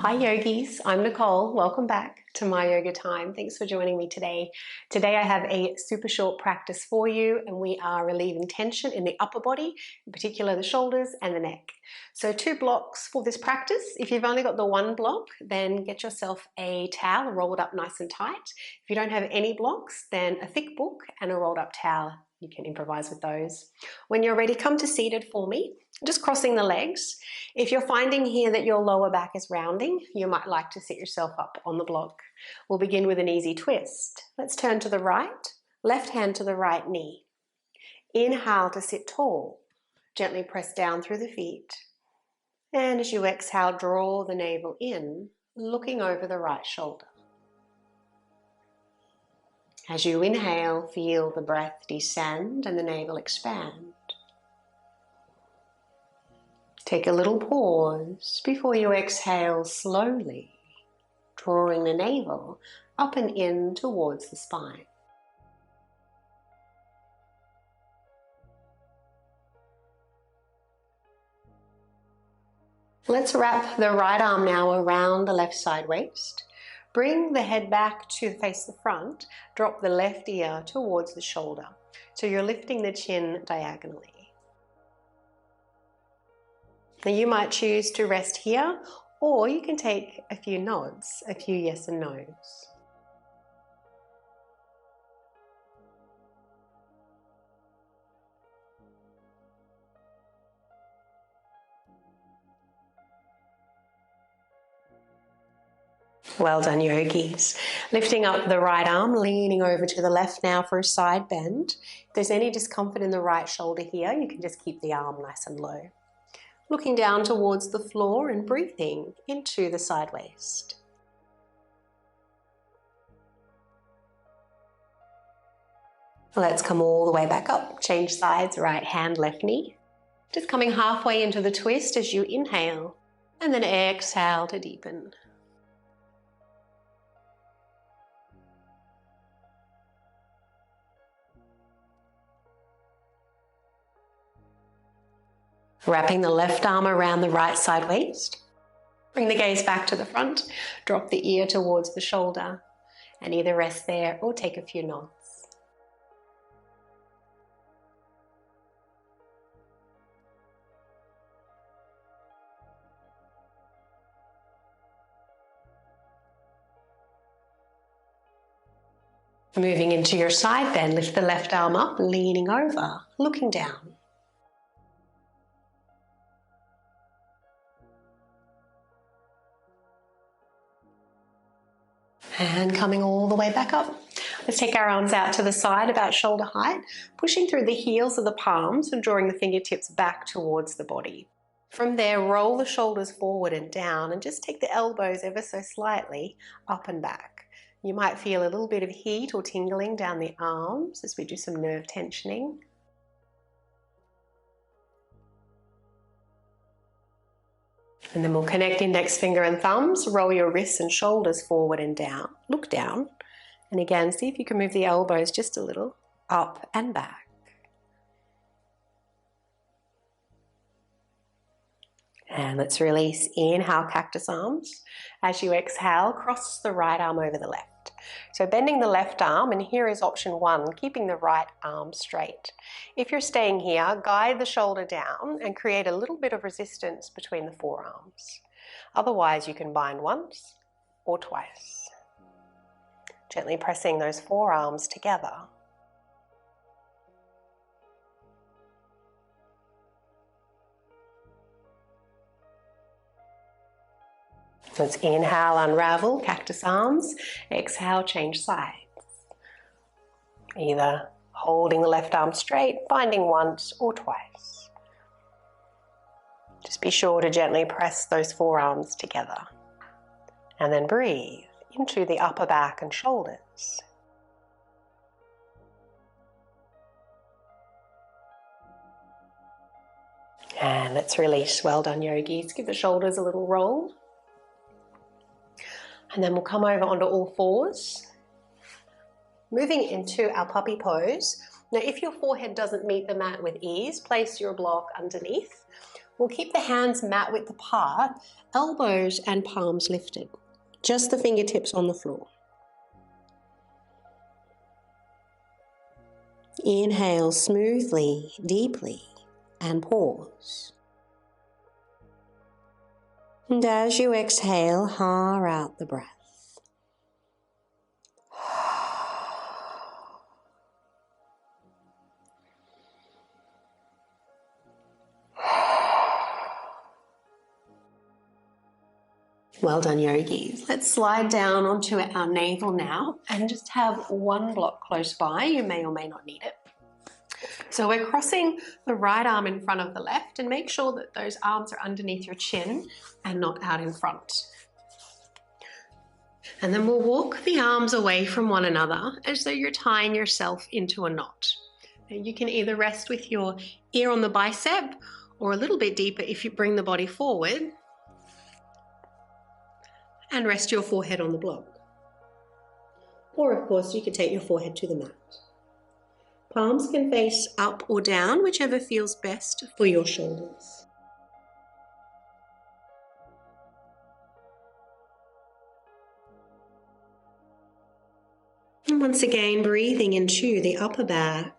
Hi yogis, I'm Nicole. Welcome back to my yoga time. Thanks for joining me today. Today I have a super short practice for you and we are relieving tension in the upper body, in particular the shoulders and the neck. So 2 blocks for this practice. If you've only got the 1 block, then get yourself a towel, roll it up nice and tight. If you don't have any blocks, then a thick book and a rolled up towel. You can improvise with those. When you're ready, come to seated for me. Just crossing the legs. If you're finding here that your lower back is rounding, you might like to sit yourself up on the block. We'll begin with an easy twist. Let's turn to the right, left hand to the right knee. Inhale to sit tall. Gently press down through the feet. And as you exhale, draw the navel in, looking over the right shoulder. As you inhale, feel the breath descend and the navel expand. Take a little pause before you exhale slowly, drawing the navel up and in towards the spine. Let's wrap the right arm now around the left side waist. Bring the head back to face the front. Drop the left ear towards the shoulder. So you're lifting the chin diagonally. Now you might choose to rest here, or you can take a few nods, a few yes and no's. Well done, yogis. Lifting up the right arm, leaning over to the left now for a side bend. If there's any discomfort in the right shoulder here, you can just keep the arm nice and low. Looking down towards the floor and breathing into the side waist. Let's come all the way back up. Change sides, right hand, left knee. Just coming halfway into the twist as you inhale and then exhale to deepen. Wrapping the left arm around the right side waist. Bring the gaze back to the front. Drop the ear towards the shoulder and either rest there or take a few nods. Moving into your side bend, lift the left arm up, leaning over, looking down. And coming all the way back up. Let's take our arms out to the side about shoulder height, pushing through the heels of the palms and drawing the fingertips back towards the body. From there, roll the shoulders forward and down and just take the elbows ever so slightly up and back. You might feel a little bit of heat or tingling down the arms as we do some nerve tensioning. And then we'll connect index finger and thumbs, roll your wrists and shoulders forward and down, look down, and again, see if you can move the elbows just a little, up and back. And let's release, inhale, cactus arms. As you exhale, cross the right arm over the left. So bending the left arm, and here is option 1, keeping the right arm straight. If you're staying here, guide the shoulder down and create a little bit of resistance between the forearms. Otherwise, you can bind once or twice. Gently pressing those forearms together. Let's inhale, unravel, cactus arms. Exhale, change sides. Either holding the left arm straight, binding once or twice. Just be sure to gently press those forearms together. And then breathe into the upper back and shoulders. And let's release. Well done, yogis. Give the shoulders a little roll. And then we'll come over onto all fours. Moving into our puppy pose, Now, if your forehead doesn't meet the mat with ease, place your block underneath. We'll keep the hands mat width apart, elbows and palms lifted. Just the fingertips on the floor. Inhale smoothly, deeply, and pause. And as you exhale, ha out the breath. Well done, yogis. Let's slide down onto our navel now and just have one block close by. You may or may not need it. So we're crossing the right arm in front of the left, and make sure that those arms are underneath your chin and not out in front. And then we'll walk the arms away from one another as though you're tying yourself into a knot. And you can either rest with your ear on the bicep, or a little bit deeper if you bring the body forward, and rest your forehead on the block. Or of course you could take your forehead to the mat. Palms can face up or down, whichever feels best for your shoulders. And once again, breathing into the upper back,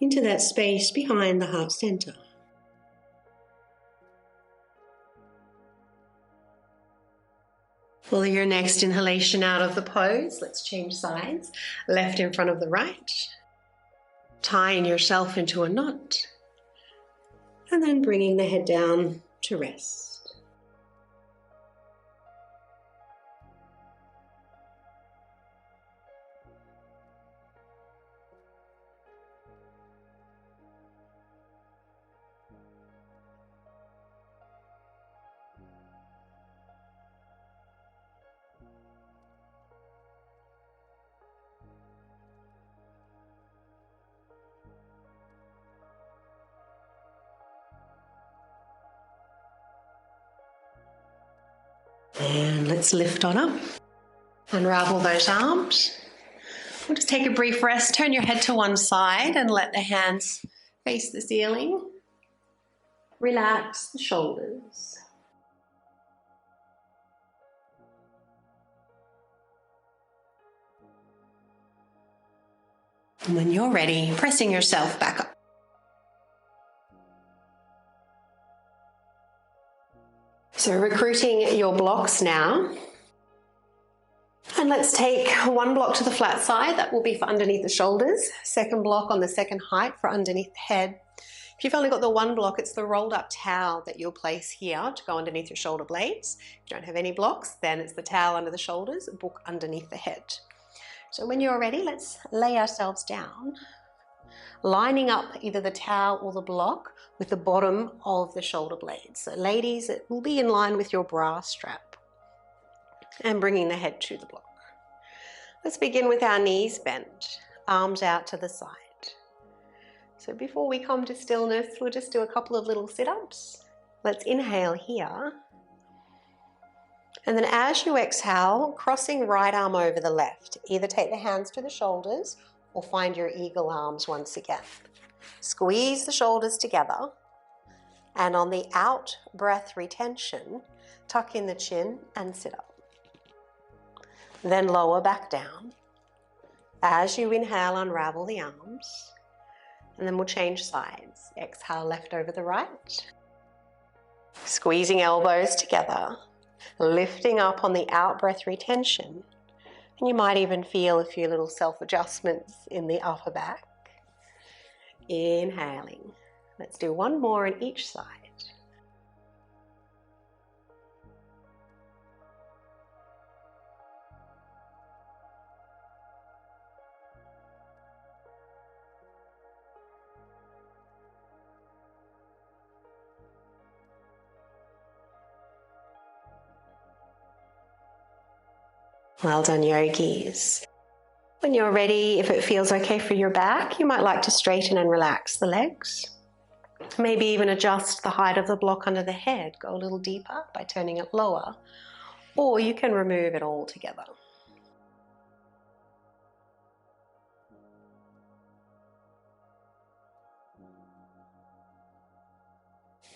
into that space behind the heart center. For your next inhalation out of the pose, let's change sides. Left in front of the right. Tying yourself into a knot. And then bringing the head down to rest. And let's lift on up. Unravel those arms. We'll just take a brief rest. Turn your head to one side and let the hands face the ceiling. Relax the shoulders. And when you're ready, pressing yourself back up. So recruiting your blocks now. And let's take one block to the flat side. That will be for underneath the shoulders. Second block on the second height for underneath the head. If you've only got the one block, it's the rolled up towel that you'll place here to go underneath your shoulder blades. If you don't have any blocks, then it's the towel under the shoulders, book underneath the head. So when you're ready, let's lay ourselves down, lining up either the towel or the block with the bottom of the shoulder blades. So ladies, it will be in line with your bra strap, and bringing the head to the block. Let's begin with our knees bent, arms out to the side. So before we come to stillness, we'll just do a couple of little sit-ups. Let's inhale here. And then as you exhale, crossing right arm over the left. Either take the hands to the shoulders or find your eagle arms once again. Squeeze the shoulders together. And on the out breath retention, tuck in the chin and sit up. Then lower back down. As you inhale, unravel the arms. And then we'll change sides. Exhale left over the right. Squeezing elbows together. Lifting up on the out breath retention. And you might even feel a few little self-adjustments in the upper back. Inhaling. Let's do one more on each side. Well done, yogis. When you're ready, if it feels okay for your back, you might like to straighten and relax the legs. Maybe even adjust the height of the block under the head. Go a little deeper by turning it lower, or you can remove it all together.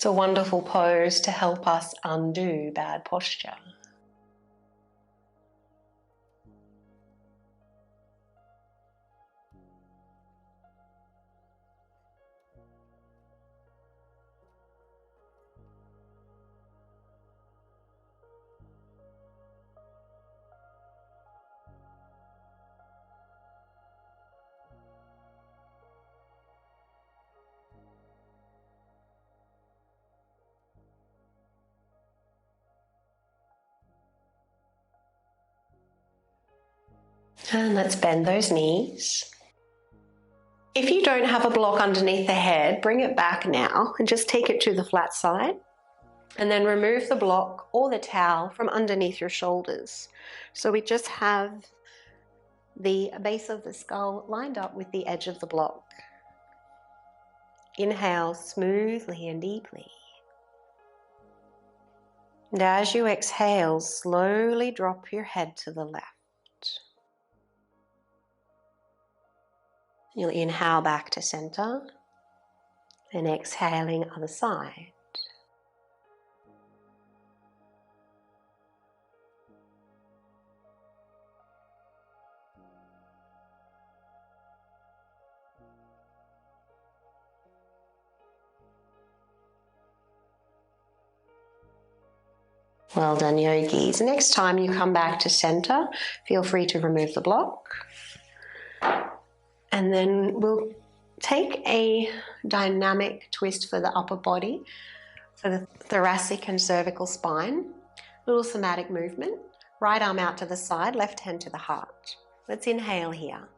It's a wonderful pose to help us undo bad posture. And let's bend those knees. If you don't have a block underneath the head, bring it back now and just take it to the flat side. And then remove the block or the towel from underneath your shoulders. So we just have the base of the skull lined up with the edge of the block. Inhale smoothly and deeply. And as you exhale, slowly drop your head to the left. You'll inhale back to center and exhaling other side. Well done, yogis. Next time you come back to center, feel free to remove the block. And then we'll take a dynamic twist for the upper body, for the thoracic and cervical spine. Little somatic movement. Right arm out to the side, left hand to the heart. Let's inhale here.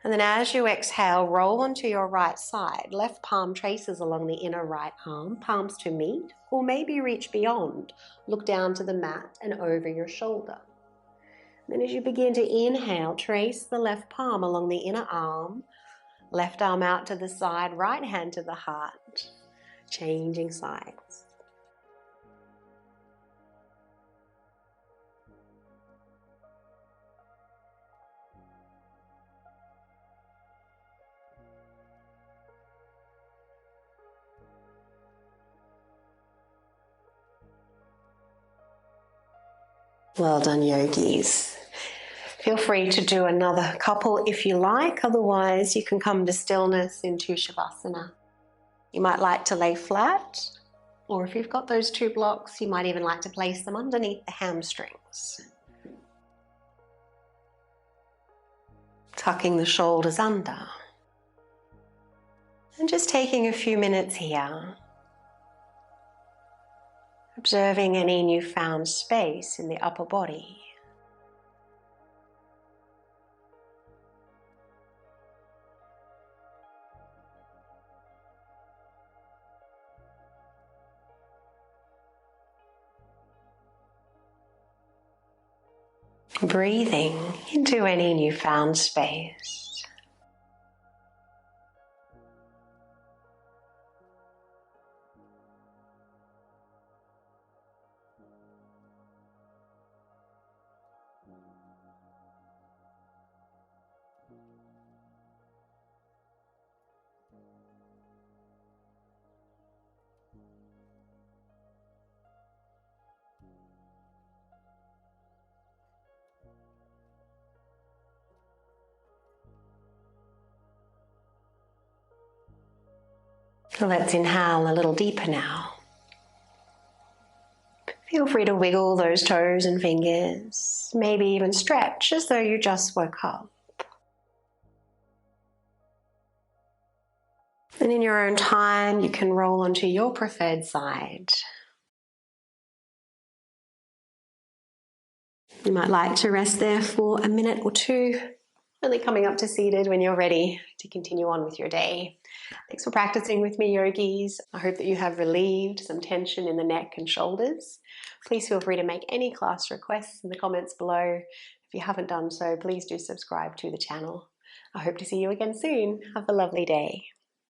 And then as you exhale, roll onto your right side. Left palm traces along the inner right arm, palms to meet, or maybe reach beyond. Look down to the mat and over your shoulder. Then as you begin to inhale, trace the left palm along the inner arm, left arm out to the side, right hand to the heart, changing sides. Well done, yogis. Feel free to do another couple if you like, otherwise you can come to stillness into Shavasana. You might like to lay flat, or if you've got those two blocks, you might even like to place them underneath the hamstrings. Tucking the shoulders under. And just taking a few minutes here, observing any newfound space in the upper body. Breathing into any newfound space. Let's inhale a little deeper now. Feel free to wiggle those toes and fingers, maybe even stretch as though you just woke up. And in your own time, you can roll onto your preferred side. You might like to rest there for a minute or two, really coming up to seated when you're ready to continue on with your day. Thanks for practicing with me, yogis. I hope that you have relieved some tension in the neck and shoulders. Please feel free to make any class requests in the comments below. If you haven't done so, please do subscribe to the channel. I hope to see you again soon. Have a lovely day.